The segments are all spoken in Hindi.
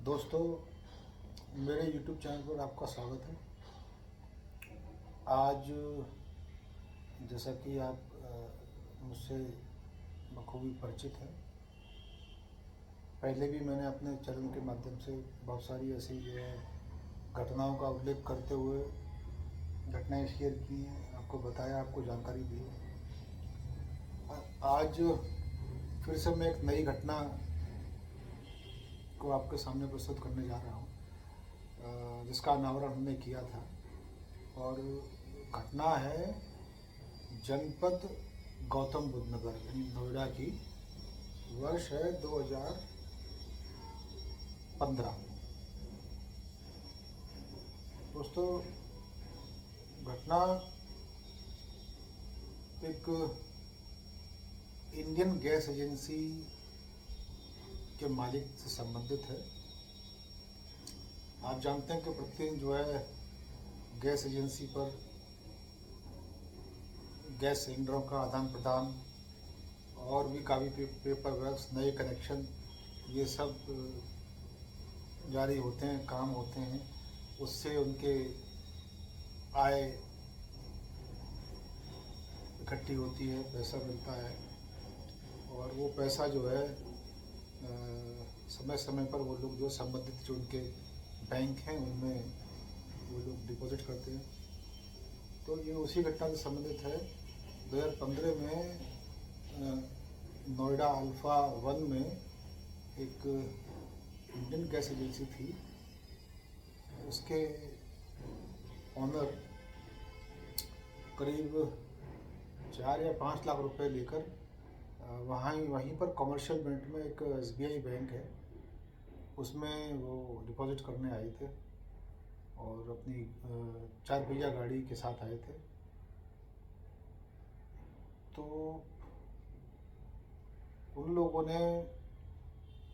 दोस्तों, मेरे YouTube चैनल पर आपका स्वागत है। आज जैसा कि आप मुझसे बखूबी परिचित हैं, पहले भी मैंने अपने चैनल के माध्यम से बहुत सारी ऐसी जो है घटनाओं का उल्लेख करते हुए घटनाएं शेयर की हैं, आपको बताया, आपको जानकारी दी है। आज फिर से मैं एक नई घटना को आपके सामने प्रस्तुत करने जा रहा हूँ, जिसका अनावरण हमने किया था। और घटना है जनपद गौतम बुद्ध नगर नोएडा की। वर्ष है 2015। दोस्तों, घटना एक इंडियन गैस एजेंसी के मालिक से संबंधित है। आप जानते हैं कि प्रतिदिन जो है गैस एजेंसी पर गैस सिलेंडरों का आदान प्रदान और भी काफ़ी पेपर वर्क, नए कनेक्शन, ये सब जारी होते हैं, काम होते हैं। उससे उनके आय इकट्ठी होती है, पैसा मिलता है। और वो पैसा जो है समय समय पर वो लोग जो संबंधित जो उनके बैंक हैं उनमें वो लोग डिपॉजिट करते हैं। तो ये उसी घटना से संबंधित है। 2015 में नोएडा अल्फ़ा 1 में एक इंडियन गैस एजेंसी थी। उसके ऑनर करीब 4 या 5 लाख रुपए लेकर वहीं पर कमर्शियल बैंक में एक SBI बैंक है, उसमें वो डिपॉजिट करने आए थे और अपनी 4 पहिया गाड़ी के साथ आए थे। तो उन लोगों ने,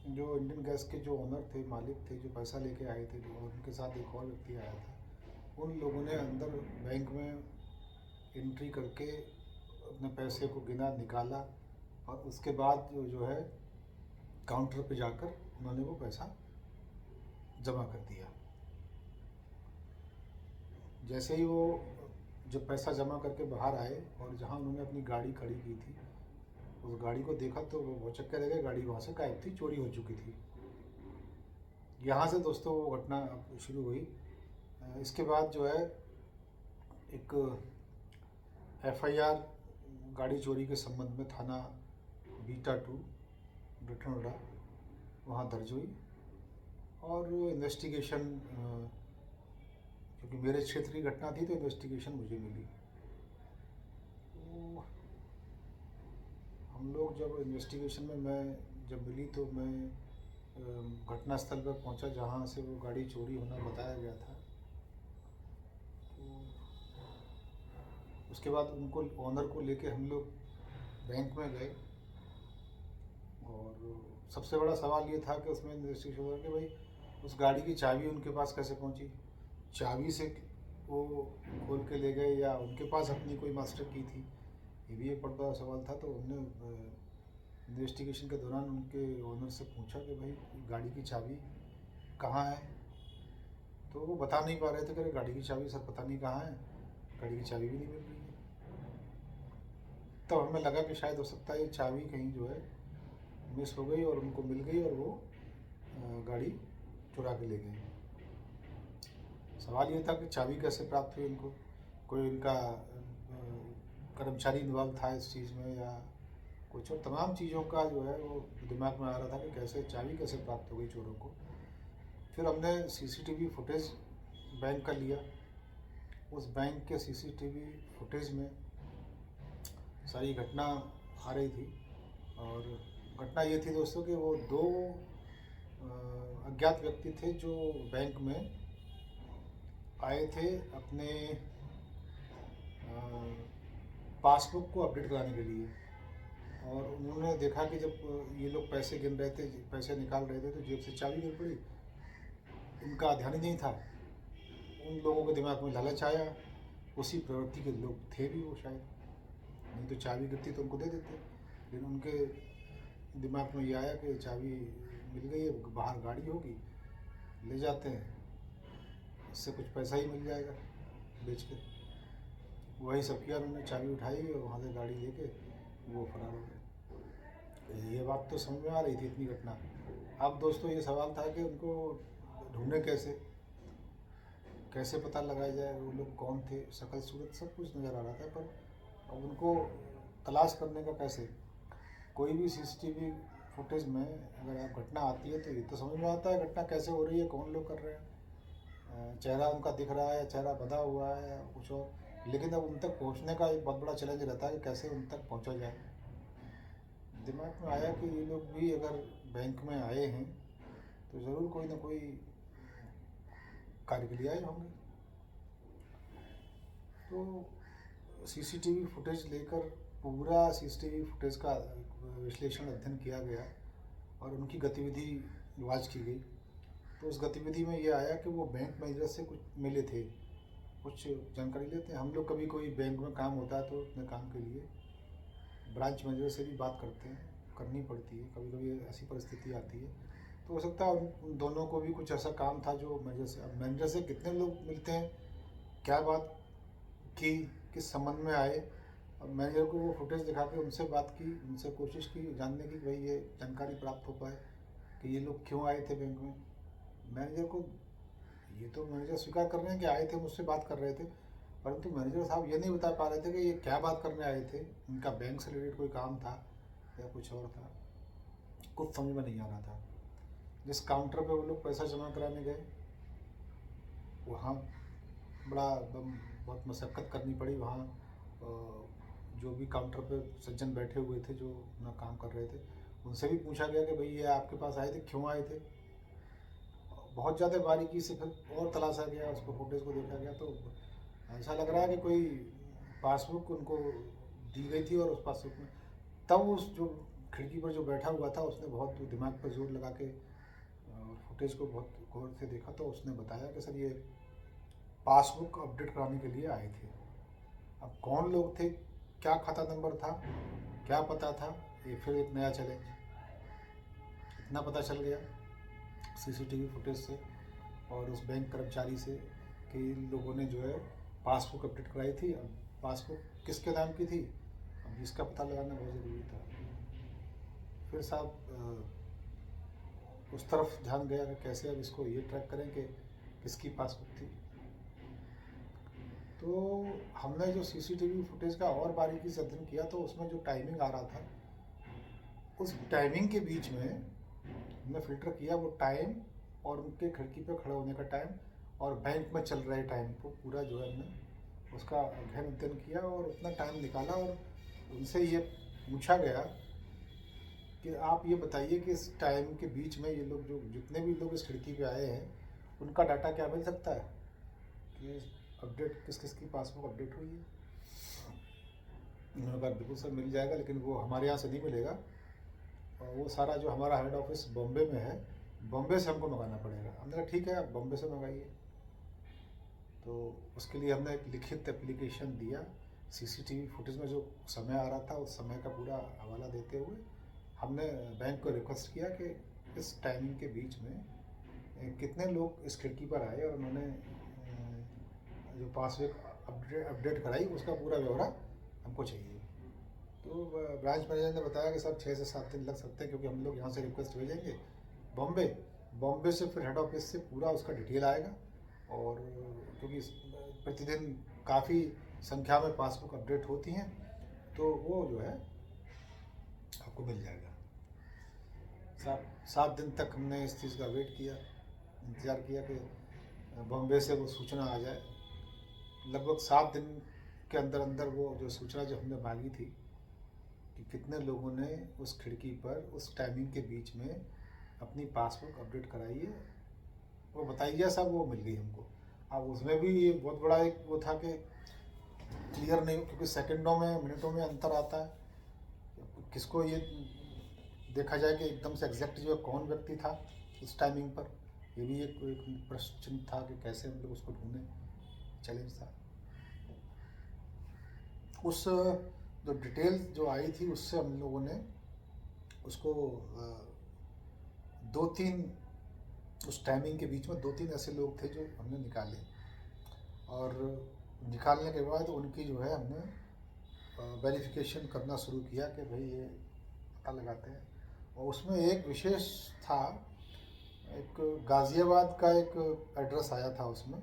जो इंडियन गैस के जो ओनर थे, मालिक थे, जो पैसा लेके आए थे, जो उनके साथ एक और व्यक्ति आया था, उन लोगों ने अंदर बैंक में एंट्री करके अपने पैसे को गिना, निकाला और उसके बाद जो है काउंटर पे जाकर उन्होंने वो पैसा जमा कर दिया। जैसे ही वो जब पैसा जमा करके बाहर आए और जहाँ उन्होंने अपनी गाड़ी खड़ी की थी, उस गाड़ी को देखा तो वो चक्कर लगे, गाड़ी वहाँ से गायब थी, चोरी हो चुकी थी। यहाँ से दोस्तों वो घटना शुरू हुई। इसके बाद जो है एक FIR गाड़ी चोरी के संबंध में थाना बीटा 2 ग्रेटर नोएडा वहाँ दर्ज हुई और इन्वेस्टिगेशन, क्योंकि मेरे क्षेत्र की घटना थी तो इन्वेस्टिगेशन मुझे मिली। तो हम लोग जब इन्वेस्टिगेशन में मैं जब मिली तो मैं घटनास्थल पर पहुंचा जहां से वो गाड़ी चोरी होना बताया गया था। तो उसके बाद उनको, ओनर को लेके हम लोग बैंक में गए और सबसे बड़ा सवाल ये था कि उसमें इन्वेस्टिगेशन हुआ कि भाई उस गाड़ी की चाबी उनके पास कैसे पहुंची, चाबी से वो खोल के ले गए या उनके पास अपनी कोई मास्टर की थी, ये भी एक बड़ा सवाल था। तो हमने इन्वेस्टिगेशन के दौरान उनके ओनर से पूछा कि भाई गाड़ी की चाबी कहाँ है, तो वो बता नहीं पा रहे थे कि गाड़ी की चाबी सर पता नहीं कहाँ है, गाड़ी की चाबी भी नहीं मिल रही है। तो हमें लगा कि शायद हो सकता है ये चाबी कहीं जो है मिस हो गई और उनको मिल गई और वो गाड़ी चुरा के ले गए। सवाल ये था कि चाबी कैसे प्राप्त हुई उनको, कोई उनका कर्मचारी इन्वॉल्व था इस चीज़ में या कुछ, और तमाम चीज़ों का जो है वो दिमाग में आ रहा था कि कैसे चाबी कैसे प्राप्त हो गई चोरों को। फिर हमने CCTV फुटेज बैंक का लिया। उस बैंक के CCTV फुटेज में सारी घटना आ रही थी और घटना ये थी दोस्तों कि वो 2 अज्ञात व्यक्ति थे जो बैंक में आए थे अपने पासबुक को अपडेट कराने के लिए। और उन्होंने देखा कि जब ये लोग पैसे गिन रहे थे, पैसे निकाल रहे थे, तो जेब से चाबी गिर पड़ी। इनका ध्यान ही नहीं था। उन लोगों के दिमाग में लालच आया, उसी प्रवृत्ति के लोग थे भी वो शायद, नहीं तो चाबी गिरती तो उनको दे देते। लेकिन उनके दिमाग में ये आया कि चाबी मिल गई है, बाहर गाड़ी होगी, ले जाते हैं, उससे कुछ पैसा ही मिल जाएगा बेच के। वही सब किया उन्होंने, चाबी उठाई और वहाँ से गाड़ी लेके वो फरार हो गए। ये बात तो समझ में आ रही थी इतनी घटना। अब दोस्तों ये सवाल था कि उनको ढूंढे कैसे, कैसे पता लगाया जाए वो लोग कौन थे, शक्ल सूरत सब कुछ नज़र आ रहा था, पर अब उनको तलाश करने का कैसे। कोई भी सीसीटीवी फुटेज में अगर आप घटना आती है तो ये तो समझ में आता है घटना कैसे हो रही है, कौन लोग कर रहे हैं, चेहरा उनका दिख रहा है, चेहरा बंधा हुआ है या कुछ और, लेकिन अब उन तक पहुंचने का एक बहुत बड़ा चैलेंज रहता है कि कैसे उन तक पहुंचा जाए। दिमाग में आया कि ये लोग भी अगर बैंक में आए हैं तो ज़रूर कोई ना कोई कार्य के लिए आए होंगे। तो सीसीटीवी फुटेज लेकर पूरा सीसीटीवी फुटेज का विश्लेषण अध्ययन किया गया और उनकी गतिविधि वाच की गई। तो उस गतिविधि में ये आया कि वो बैंक मैनेजर से कुछ मिले थे, कुछ जानकारी लेते हैं। हम लोग कभी कोई बैंक में काम होता है तो अपने काम के लिए ब्रांच मैनेजर से भी बात करते हैं, करनी पड़ती है, कभी कभी ऐसी परिस्थिति आती है। तो हो सकता है उन दोनों को भी कुछ ऐसा काम था जो मैनेजर से। अब मैनेजर से कितने लोग मिलते हैं, क्या बात की, किस संबंध में आए, अब मैनेजर को वो फुटेज दिखा के उनसे बात की, उनसे कोशिश की जानने की, भाई ये जानकारी प्राप्त हो पाए कि ये लोग क्यों आए थे बैंक में। मैनेजर को ये तो मैनेजर स्वीकार कर रहे हैं कि आए थे, मुझसे बात कर रहे थे, परंतु मैनेजर साहब ये नहीं बता पा रहे थे कि ये क्या बात करने आए थे, उनका बैंक से रिलेटेड कोई काम था या कुछ और था, कुछ समझ में नहीं आ रहा था। जिस काउंटर पे वो लोग पैसा जमा कराने गए वहाँ बड़ा बहुत मशक्क़त करनी पड़ी। वहाँ जो भी काउंटर पे सज्जन बैठे हुए थे जो अपना काम कर रहे थे, उनसे भी पूछा गया कि भाई ये आपके पास आए थे, क्यों आए थे। बहुत ज़्यादा बारीकी से फिर और तलाशा गया, उसको फुटेज को देखा गया तो ऐसा लग रहा है कि कोई पासबुक उनको दी गई थी और उस पासबुक में तब उस जो खिड़की पर जो बैठा हुआ था उसने बहुत दिमाग पर जोर लगा के फुटेज को बहुत गौर से देखा तो उसने बताया कि सर ये पासबुक अपडेट कराने के लिए आए थे। अब कौन लोग थे, क्या खाता नंबर था, क्या पता था, ये फिर एक नया चैलेंज। इतना पता चल गया सीसीटीवी फुटेज से और उस बैंक कर्मचारी से कि इन लोगों ने जो है पासबुक अपडेट कराई थी। अब पासबुक किसके नाम की थी, अब इसका पता लगाना बहुत ज़रूरी था। फिर साहब उस तरफ ध्यान गया कि कैसे अब इसको ये ट्रैक करें कि किसकी पासबुक थी। तो हमने जो सीसीटीवी फुटेज का और बारीकी से अध्ययन किया तो उसमें जो टाइमिंग आ रहा था, उस टाइमिंग के बीच में हमने फिल्टर किया वो टाइम और उनके खिड़की पे खड़े होने का टाइम और बैंक में चल रहे टाइम को पूरा जो है हमने उसका अध्ययन अध्ययन किया और उतना टाइम निकाला और उनसे ये पूछा गया कि आप ये बताइए कि इस टाइम के बीच में ये लोग जो जितने भी लोग इस खिड़की पे आए हैं उनका डाटा क्या मिल सकता है कि अपडेट किस किस की पासबुक अपडेट हुई है। उन्होंने कहा बिल्कुल सर मिल जाएगा, लेकिन वो हमारे यहाँ से नहीं मिलेगा और वो सारा जो हमारा हेड ऑफिस बॉम्बे में है, बॉम्बे से हमको मंगाना पड़ेगा। हमने कहा ठीक है आप बॉम्बे से मंगाइए। तो उसके लिए हमने एक लिखित एप्लीकेशन दिया। सीसीटीवी फुटेज में जो समय आ रहा था उस समय का पूरा हवाला देते हुए हमने बैंक को रिक्वेस्ट किया कि इस टाइमिंग के बीच में कितने लोग इस खिड़की पर आए और उन्होंने जो पासबुक अपडेट कराई उसका पूरा ब्यौरा हमको चाहिए। तो ब्रांच मैनेजर ने बताया कि साहब 6 से 7 दिन लग सकते हैं क्योंकि हम लोग यहाँ से रिक्वेस्ट भेजेंगे बॉम्बे, बॉम्बे से फिर हेड ऑफिस से पूरा उसका डिटेल आएगा और क्योंकि प्रतिदिन काफ़ी संख्या में पासबुक अपडेट होती हैं तो वो जो है आपको मिल जाएगा। 7 दिन तक हमने इस चीज़ का वेट किया, इंतज़ार किया कि बॉम्बे से वो सूचना आ जाए। लगभग 7 दिन के अंदर अंदर वो जो सूचना जो हमने मांगी थी कि कितने लोगों ने उस खिड़की पर उस टाइमिंग के बीच में अपनी पासबुक अपडेट कराई है वो बताइए सब, वो मिल गई हमको। अब उसमें भी ये बहुत बड़ा एक वो था कि क्लियर नहीं, क्योंकि सेकंडों में मिनटों में अंतर आता है। किसको ये देखा जाए कि एकदम से एग्जैक्ट जो कौन व्यक्ति था उस टाइमिंग पर, ये भी एक प्रश्न चिन्ह था कि कैसे हम लोग उसको ढूंढें, चैलेंज था। उस जो डिटेल जो आई थी उससे हम लोगों ने उसको 2-3 उस टाइमिंग के बीच में 2-3 ऐसे लोग थे जो हमने निकाले, और निकालने के बाद उनकी जो है हमने वेरिफिकेशन करना शुरू किया कि भाई ये पता लगाते हैं। और उसमें एक विशेष था, एक गाज़ियाबाद का एक एड्रेस आया था उसमें।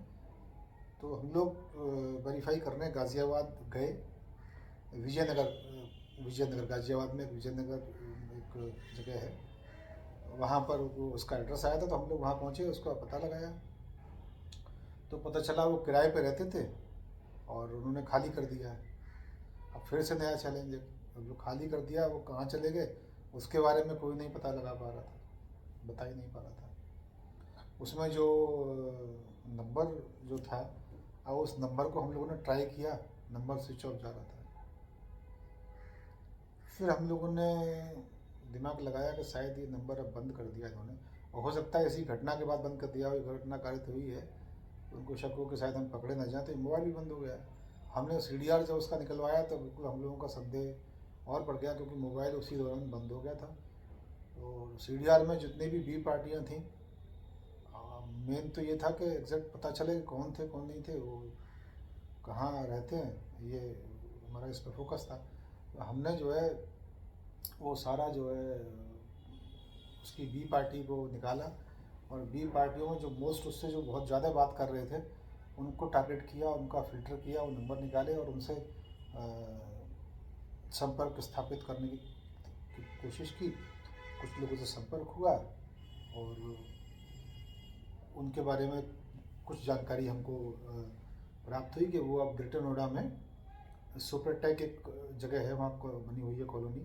तो हम लोग वेरीफाई करने गाज़ियाबाद गए, विजयनगर गाज़ियाबाद में विजयनगर एक जगह है, वहाँ पर वो उसका एड्रेस आया था। तो हम लोग वहाँ पहुँचे, उसका पता लगाया तो पता चला वो किराए पे रहते थे और उन्होंने खाली कर दिया है। अब फिर से नया चैलेंज है, अब जो खाली कर दिया वो कहाँ चले गए उसके बारे में कोई नहीं पता लगा पा रहा था, बता ही नहीं पा रहा था। उसमें जो नंबर जो था, अब उस नंबर को हम लोगों ने ट्राई किया, नंबर स्विच ऑफ जा रहा था। फिर हम लोगों ने दिमाग लगाया कि शायद ये नंबर अब बंद कर दिया इन्होंने, और हो सकता है इसी घटना के बाद बंद कर दिया हो, घटना कारित हुई है तो उनको शक हो कि शायद हम पकड़े न जाए, तो मोबाइल भी बंद हो गया। हमने CDR जब उसका निकलवाया तो बिल्कुल हम लोगों का संदेह और बढ़ गया, क्योंकि मोबाइल उसी दौरान बंद हो गया था। और CDR में जितनी भी बी पार्टियाँ थीं, मेन तो ये था कि एग्जैक्ट पता चले कौन थे कौन नहीं थे, वो कहाँ रहते हैं, ये हमारा इस पर फोकस था। तो हमने जो है वो सारा जो है उसकी बी पार्टी को निकाला, और बी पार्टियों में जो मोस्ट उससे जो बहुत ज़्यादा बात कर रहे थे उनको टारगेट किया, उनका फ़िल्टर किया, वो नंबर निकाले और उनसे संपर्क स्थापित करने की कोशिश की। कुछ लोगों से संपर्क हुआ और उनके बारे में कुछ जानकारी हमको प्राप्त हुई कि वो अब ग्रेटर नोएडा में सुपरटेक एक जगह है, वहाँ बनी हुई है कॉलोनी,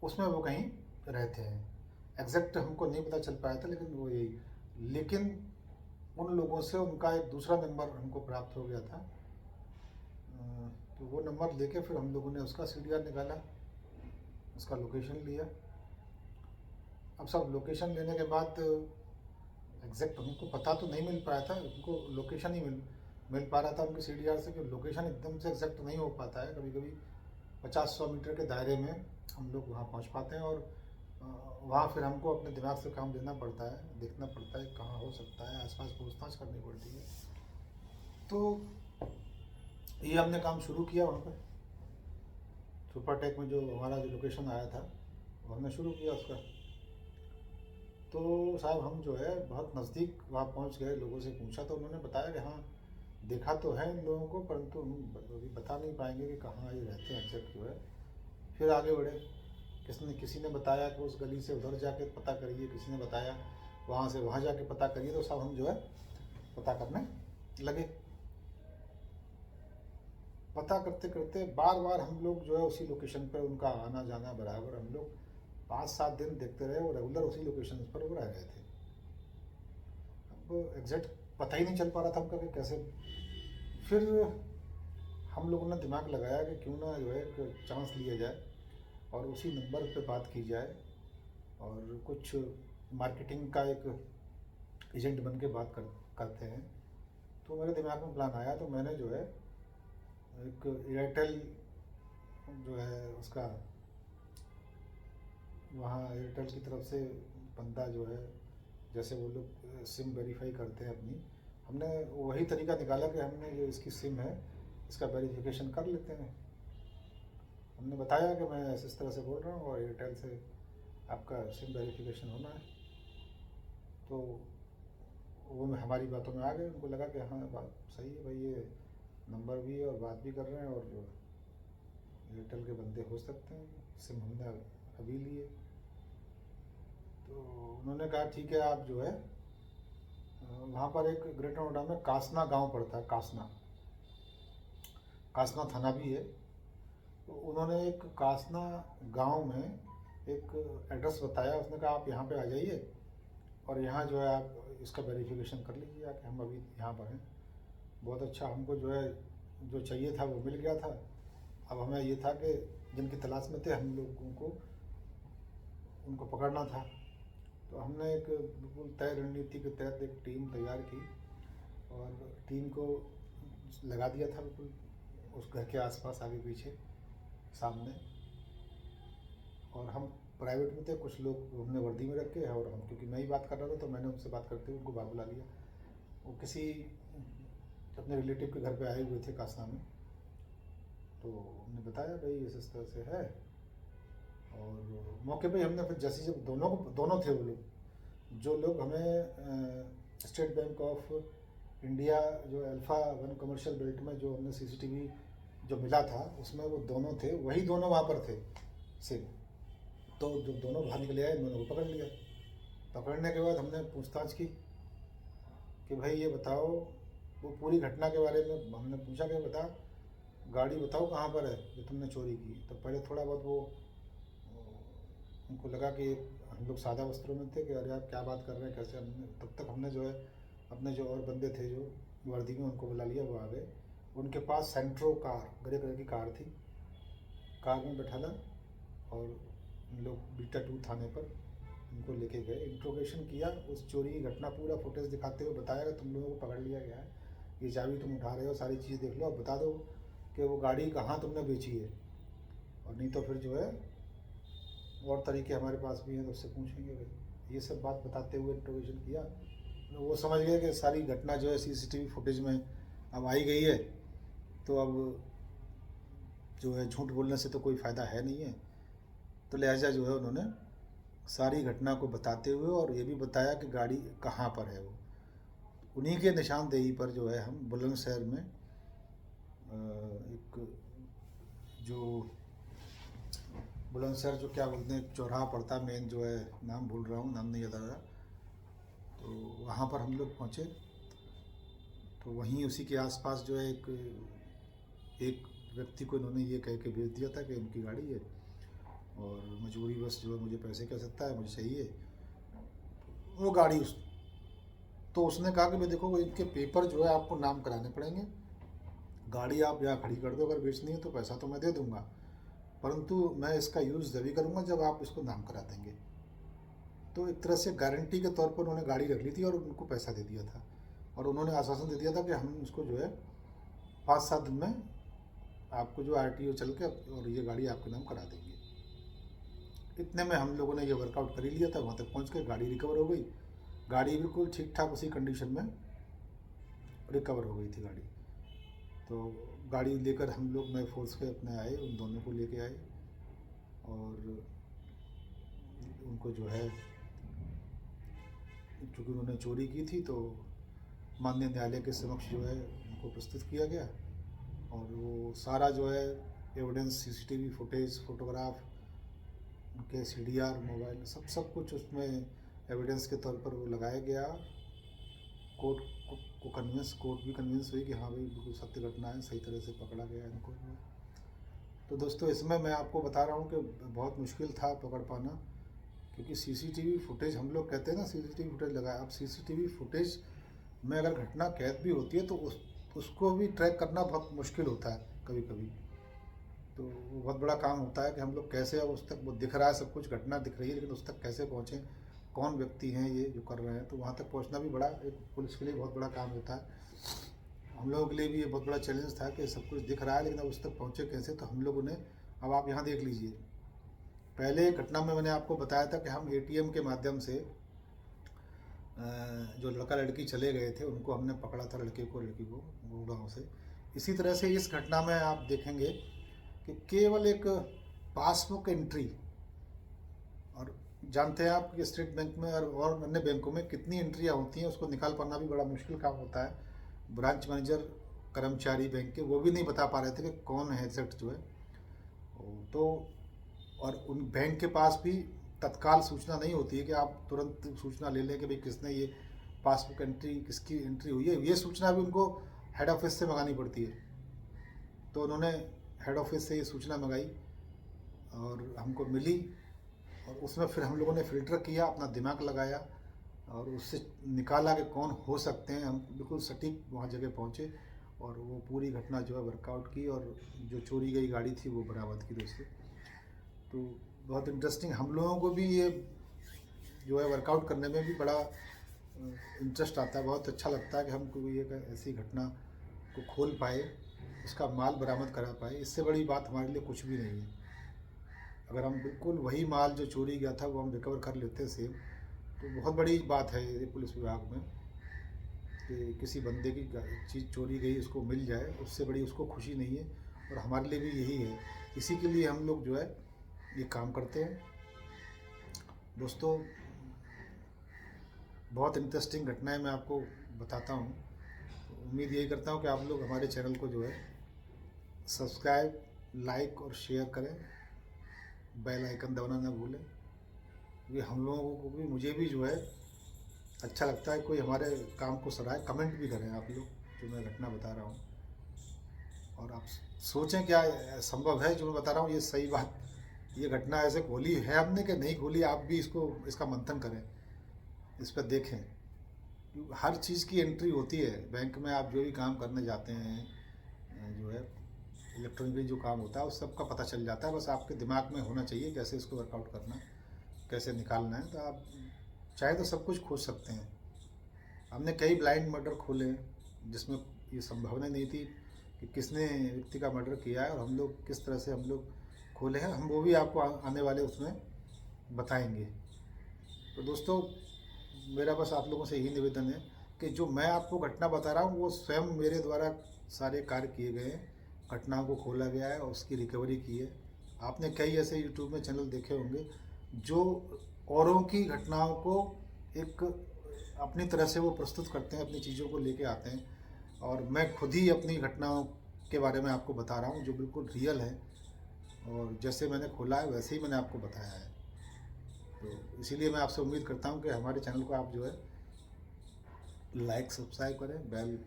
उसमें वो कहीं रहते हैं। एग्जैक्ट हमको नहीं पता चल पाया था, लेकिन वो यही, लेकिन उन लोगों से उनका एक दूसरा नंबर हमको प्राप्त हो गया था। तो वो नंबर लेके फिर हम लोगों ने उसका CDR निकाला, उसका लोकेशन लिया। अब सब लोकेशन लेने के बाद एग्जैक्ट हमको पता तो नहीं मिल पाया था, उनको लोकेशन ही मिल पा रहा था उनके CDR से, कि लोकेशन एकदम से एग्जैक्ट नहीं हो पाता है। कभी कभी 50-100 मीटर के दायरे में हम लोग वहाँ पहुँच पाते हैं, और वहाँ फिर हमको अपने दिमाग से काम लेना पड़ता है, देखना पड़ता है कहाँ हो सकता है, आसपास पूछताछ करनी पड़ती है। तो ये हमने काम शुरू किया वहाँ पर सुपरटेक में, जो हमारा जो लोकेशन आया था वो हमने शुरू किया उसका। तो साहब हम जो है बहुत नज़दीक वहाँ पहुँच गए, लोगों से पूछा तो उन्होंने बताया कि हाँ देखा तो है इन लोगों को, परंतु हम अभी बता नहीं पाएंगे कि कहाँ ये रहते हैं एग्जैक्ट जो है। फिर आगे बढ़े, किसी ने बताया कि उस गली से उधर जाके पता करिए, किसी ने बताया वहाँ से वहाँ जाके पता करिए, तो सब हम जो है पता करने लगे। पता करते करते बार बार हम लोग जो है उसी लोकेशन पर उनका आना जाना बराबर, हम लोग 5-7 दिन देखते रहे और रेगुलर उसी लोकेशन पर वो रह रहे थे। अब एग्जैक्ट पता ही नहीं चल पा रहा था हमका कि कैसे। फिर हम लोगों ने दिमाग लगाया कि क्यों ना जो है एक चांस लिया जाए और उसी नंबर पे बात की जाए, और कुछ मार्केटिंग का एक एजेंट बन के बात करते हैं। तो मेरे दिमाग में प्लान आया, तो मैंने जो है एक एयरटेल जो है उसका, वहाँ एयरटेल की तरफ से बंदा जो है, जैसे वो लोग सिम वेरीफाई करते हैं अपनी, हमने वही तरीका निकाला कि हमने जो इसकी सिम है इसका वेरिफिकेशन कर लेते हैं। हमने बताया कि मैं इस तरह से बोल रहा हूँ और एयरटेल से आपका सिम वेरिफिकेशन होना है। तो वो हमारी बातों में आ गए, उनको लगा कि हाँ बात सही है भाई, ये नंबर भी है और बात भी कर रहे हैं, और एयरटेल के बंदे हो सकते हैं, सिम हमने अभी लिए। तो उन्होंने कहा ठीक है, आप जो है वहाँ पर एक ग्रेटर नोएडा में कासना गांव पड़ता है, कासना थाना भी है। तो उन्होंने एक कासना गांव में एक एड्रेस बताया, उसने कहा आप यहाँ पे आ जाइए और यहाँ जो है आप इसका वेरिफिकेशन कर लीजिए कि हम अभी यहाँ पर हैं। बहुत अच्छा, हमको जो है जो चाहिए था वो मिल गया था। अब हमें ये था कि जिनकी तलाश में थे हम लोगों को उनको पकड़ना था। तो हमने एक बिल्कुल तय रणनीति के तहत एक टीम तैयार की और टीम को लगा दिया था बिल्कुल उस घर के आसपास, आगे पीछे, सामने। और हम प्राइवेट में थे, कुछ लोग हमने वर्दी में रखे और हम, क्योंकि मैं ही बात कर रहा था तो मैंने उनसे बात करते हुए उनको बाहर बुला लिया। वो किसी अपने रिलेटिव के घर पे आए हुए थे कासना में, तो हमने बताया भाई इस तरह से है। और मौके पे हमने फिर जैसे जब दोनों थे वो लोग, जो लोग हमें स्टेट बैंक ऑफ इंडिया जो अल्फ़ा 1 कमर्शियल बेल्ट में जो हमने सीसीटीवी जो मिला था उसमें वो दोनों थे, वही दोनों वहाँ पर थे सेम। तो जब दोनों बाहर निकले आए मैंने वो पकड़ लिया। पकड़ने के बाद हमने पूछताछ की कि भाई ये बताओ, वो पूरी घटना के बारे में हमने पूछा कि बता गाड़ी बताओ कहाँ पर है जो तुमने चोरी की। तो पहले थोड़ा बहुत वो उनको लगा कि हम लोग सादा वस्त्रों में थे कि अरे आप क्या बात कर रहे हैं कैसे। हमने तब तक हमने जो है अपने जो और बंदे थे जो वर्दी में उनको बुला लिया, वो आ गए। उनके पास सेंट्रो कार, ग्रे कलर की कार थी, कार में बैठाला और हम लोग बीटा 2 थाने पर उनको लेके गए। इंट्रोगेशन किया, उस चोरी की घटना पूरा फुटेज दिखाते हुए बताया कि तुम लोगों को पकड़ लिया गया है, ये चाबी तुम उठा रहे हो, सारी चीज़ देख लो, अब बता दो कि वो गाड़ी कहाँ तुमने बेची है, और नहीं तो फिर जो है और तरीके हमारे पास भी हैं तो उससे पूछेंगे भाई। ये सब बात बताते हुए इंट्रोगेशन किया। वो समझ गए कि सारी घटना जो है सीसीटीवी फुटेज में अब आई गई है, तो अब जो है झूठ बोलने से तो कोई फ़ायदा है नहीं है। तो लिहाजा जो है उन्होंने सारी घटना को बताते हुए और ये भी बताया कि गाड़ी कहाँ पर है। वो उन्हीं के निशानदेही पर जो है हम बुलंदशहर में एक जो बुलंदशहर जो क्या बोलते हैं चौराहा पड़ता है मेन, जो है नाम भूल रहा हूँ, नाम नहीं याद आ रहा, तो वहाँ पर हम लोग पहुँचे। तो वहीं उसी के आसपास जो है एक व्यक्ति को इन्होंने ये कह के भेज दिया था कि इनकी गाड़ी है और मजबूरी बस जो है मुझे पैसे की आवश्यकता है, मुझे चाहिए वो गाड़ी। तो उसने कहा कि भाई देखो इनके पेपर जो है आपको नाम कराने पड़ेंगे, गाड़ी आप यहाँ खड़ी कर दो, अगर बेचनी है तो पैसा तो मैं दे दूँगा, परंतु मैं इसका यूज़ तभी करूँगा जब आप इसको नाम करा देंगे। तो एक तरह से गारंटी के तौर पर उन्होंने गाड़ी रख ली थी और उनको पैसा दे दिया था, और उन्होंने आश्वासन दे दिया था कि हम इसको जो है 5-7 दिन में आपको जो RTO चल के और ये गाड़ी आपके नाम करा देंगे। इतने में हम लोगों ने ये वर्कआउट कर ही लिया था। वहाँ तक पहुँच के गाड़ी रिकवर हो गई, गाड़ी बिल्कुल ठीक ठाक उसी कंडीशन में रिकवर हो गई थी गाड़ी। तो गाड़ी लेकर हम लोग नए फोर्स के अपने आए, उन दोनों को लेके आए और उनको जो है चूँकि उन्होंने चोरी की थी तो माननीय न्यायालय के समक्ष जो है उनको प्रस्तुत किया गया, और वो सारा जो है एविडेंस, सीसीटीवी फुटेज, फोटोग्राफ, उनके CDR, मोबाइल, सब कुछ उसमें एविडेंस के तौर पर वो लगाया गया। कोर्ट भी कन्विंस हुई कि हाँ भाई बिल्कुल सत्य घटना है, सही तरह से पकड़ा गया इनको। तो दोस्तों इसमें मैं आपको बता रहा हूँ कि बहुत मुश्किल था पकड़ पाना, क्योंकि सीसीटीवी फुटेज, हम लोग कहते हैं ना सीसीटीवी फुटेज लगाया, अब सीसीटीवी फुटेज में अगर घटना कैद भी होती है तो उसको भी ट्रैक करना बहुत मुश्किल होता है कभी कभी। तो वो बहुत बड़ा काम होता है कि हम लोग कैसे, अब उस तक वो दिख रहा है सब कुछ, घटना दिख रही है, लेकिन उस तक कैसे पहुँचें, कौन व्यक्ति हैं ये जो कर रहे हैं, तो वहाँ तक पहुँचना भी बड़ा एक पुलिस के लिए बहुत बड़ा काम होता है। हम लोगों के लिए भी ये बहुत बड़ा चैलेंज था कि सब कुछ दिख रहा है लेकिन अब उस तक पहुँचे कैसे। तो हम लोगों ने, अब आप यहाँ देख लीजिए, पहले घटना में मैंने आपको बताया था कि हम ATM के माध्यम से जो लड़का लड़की चले गए थे उनको हमने पकड़ा था, लड़के को लड़की को गुड़गांव से। इसी तरह से इस घटना में आप देखेंगे कि केवल एक पासबुक एंट्री, और जानते हैं आप कि स्टेट बैंक में और अन्य बैंकों में कितनी एंट्रियाँ होती हैं, उसको निकाल पाना भी बड़ा मुश्किल काम होता है। ब्रांच मैनेजर, कर्मचारी बैंक के, वो भी नहीं बता पा रहे थे कि कौन है एग्जैक्ट जो है। तो और उन बैंक के पास भी तत्काल सूचना नहीं होती है कि आप तुरंत सूचना ले लें कि भाई किसने ये पासबुक एंट्री, किसकी एंट्री हुई है। ये सूचना भी उनको हेड ऑफिस से मंगानी पड़ती है। तो उन्होंने हेड ऑफिस से ये सूचना मंगाई और हमको मिली, और उसमें फिर हम लोगों ने फ़िल्टर किया, अपना दिमाग लगाया और उससे निकाला कि कौन हो सकते हैं। हम बिल्कुल सटीक वहाँ जगह पहुँचे और वो पूरी घटना जो है वर्कआउट की, और जो चोरी गई गाड़ी थी वो बरामद की दोस्तों। तो बहुत इंटरेस्टिंग, हम लोगों को भी ये जो है वर्कआउट करने में भी बड़ा इंटरेस्ट आता है, बहुत अच्छा लगता है कि हम कोई एक ऐसी घटना को खोल पाए, उसका माल बरामद करा पाए। इससे बड़ी बात हमारे लिए कुछ भी नहीं है। अगर हम बिल्कुल वही माल जो चोरी गया था वो हम रिकवर कर लेते सेम, तो बहुत बड़ी बात है ये पुलिस विभाग में कि किसी बंदे की चीज़ चोरी गई उसको मिल जाए, उससे बड़ी उसको खुशी नहीं है। और हमारे लिए भी यही है, इसी के लिए हम लोग जो है ये काम करते हैं। दोस्तों, बहुत इंटरेस्टिंग घटनाएं मैं आपको बताता हूँ। उम्मीद यही करता हूँ कि आप लोग हमारे चैनल को जो है सब्सक्राइब, लाइक और शेयर करें, बेल आइकन दबाना ना भूलें। ये हम लोगों को भी, मुझे भी जो है अच्छा लगता है कोई हमारे काम को सराहे। कमेंट भी करें आप लोग जो मैं घटना बता रहा हूँ, और आप सोचें क्या संभव है जो मैं बता रहा हूँ ये सही बात, ये घटना ऐसे खोली है हमने कि नहीं खोली, आप भी इसका मंथन करें, इस पर देखें। हर चीज़ की एंट्री होती है बैंक में, आप जो भी काम करने जाते हैं, जो है इलेक्ट्रॉनिक जो काम होता है उस सब का पता चल जाता है। बस आपके दिमाग में होना चाहिए कैसे इसको वर्कआउट करना, कैसे निकालना है, तो आप चाहे तो सब कुछ खोज सकते हैं। हमने कई ब्लाइंड मर्डर खोले हैं जिसमें ये संभावना नहीं थी कि किसने व्यक्ति का मर्डर किया है, और हम लोग किस तरह से हम लोग खोले हैं, हम वो भी आपको आने वाले उसमें बताएंगे। तो दोस्तों, मेरा बस आप लोगों से यही निवेदन है कि जो मैं आपको घटना बता रहा हूँ वो स्वयं मेरे द्वारा सारे कार्य किए गए हैं। घटनाओं को खोला गया है और उसकी रिकवरी की है। आपने कई ऐसे यूट्यूब में चैनल देखे होंगे जो औरों की घटनाओं को एक अपनी तरह से वो प्रस्तुत करते हैं, अपनी चीज़ों को लेके आते हैं, और मैं खुद ही अपनी घटनाओं के बारे में आपको बता रहा हूँ जो बिल्कुल रियल है, और जैसे मैंने खोला है वैसे ही मैंने आपको बताया है। तो इसीलिए मैं आपसे उम्मीद करता हूँ कि हमारे चैनल को आप जो है लाइक सब्सक्राइब करें, बेल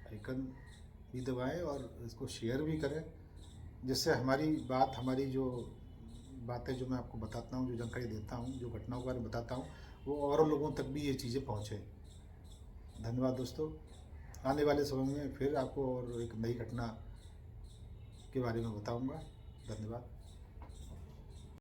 आइकन भी दबाएं और इसको शेयर भी करें, जिससे हमारी बात, हमारी जो बातें जो मैं आपको बताता हूँ, जो जानकारी देता हूँ, जो घटनाओं के बारे में बताता हूँ, वो और लोगों तक भी ये चीज़ें पहुँचे। धन्यवाद दोस्तों। आने वाले समय में फिर आपको और एक नई घटना के बारे में बताऊँगा। धन्यवाद।